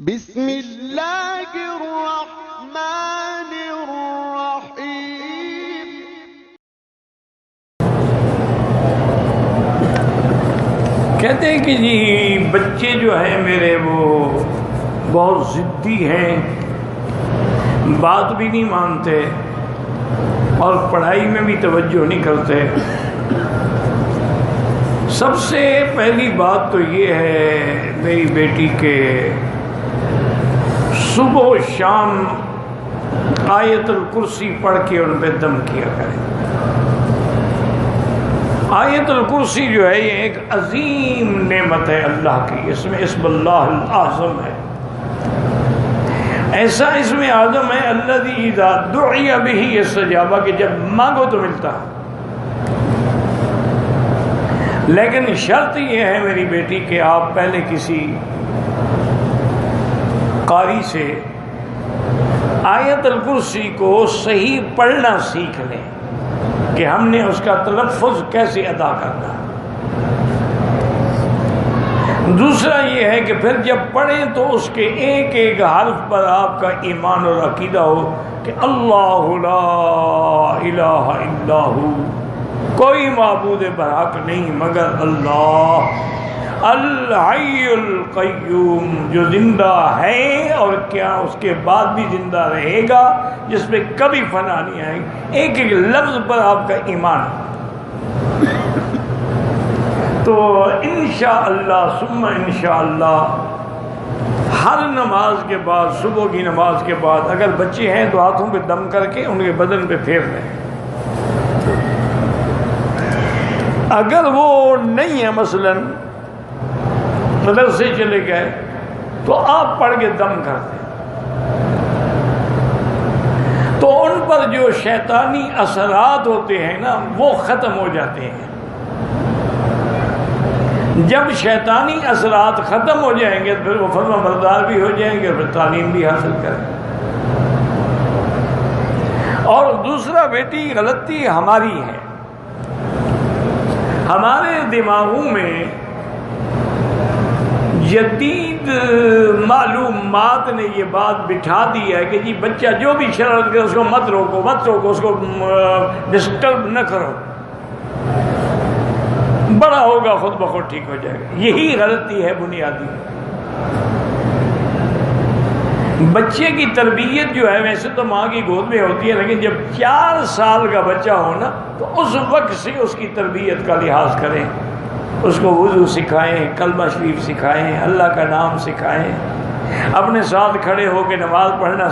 بسم اللہ الرحمن الرحیم۔ کہتے ہیں کہ جی بچے جو ہیں میرے وہ بہت ضدی ہیں، بات بھی نہیں مانتے اور پڑھائی میں بھی توجہ نہیں کرتے۔ سب سے پہلی بات تو یہ ہے میری بیٹی کے صبح و شام آیت الکرسی پڑھ کے ان پہ دم کیا کریں۔ آیت الکرسی جو ہے یہ ایک عظیم نعمت ہے اللہ کی، اس میں اسم اللہ الاعظم ہے، ایسا اسم اعظم ہے الذی اذا دعی بہ استجاب، کہ جب مانگو تو ملتا۔ لیکن شرط یہ ہے میری بیٹی کہ آپ پہلے کسی قاری سے آیت الکرسی کو صحیح پڑھنا سیکھ لیں کہ ہم نے اس کا تلفظ کیسے ادا کرنا۔ دوسرا یہ ہے کہ پھر جب پڑھیں تو اس کے ایک ایک حرف پر آپ کا ایمان اور عقیدہ ہو کہ اللہ لا الہ الا ہو، کوئی معبود برحق نہیں مگر اللہ، الحی القیوم، جو زندہ ہے اور کیا اس کے بعد بھی زندہ رہے گا، جس پہ کبھی فنا نہیں آئے گی۔ ایک ایک لفظ پر آپ کا ایمان۔ تو انشاءاللہ ثم انشاءاللہ ہر نماز کے بعد، صبح کی نماز کے بعد اگر بچے ہیں تو ہاتھوں پہ دم کر کے ان کے بدن پہ پھیر لیں۔ اگر وہ نہیں ہے مثلاً مدرسے چلے گئے تو آپ پڑھ کے دم کر دیں، تو ان پر جو شیطانی اثرات ہوتے ہیں نا وہ ختم ہو جاتے ہیں۔ جب شیطانی اثرات ختم ہو جائیں گے پھر وہ فرما بردار بھی ہو جائیں گے اور پھر تعلیم بھی حاصل کریں گے۔ اور دوسرا بیٹی غلطی ہماری ہے، ہمارے دماغوں میں جدید معلومات نے یہ بات بٹھا دی ہے کہ جی بچہ جو بھی شرارت کرے اس کو مت روکو، اس کو ڈسٹرب نہ کرو، بڑا ہوگا خود بخود ٹھیک ہو جائے گا۔ یہی غلطی ہے بنیادی۔ بچے کی تربیت جو ہے ویسے تو ماں کی گود میں ہوتی ہے، لیکن جب 4 سال کا بچہ ہو نا تو اس وقت سے اس کی تربیت کا لحاظ کریں، اس کو وضو سکھائیں، کلمہ شریف سکھائیں، اللہ کا نام سکھائیں، اپنے ساتھ کھڑے ہو کے نماز پڑھنا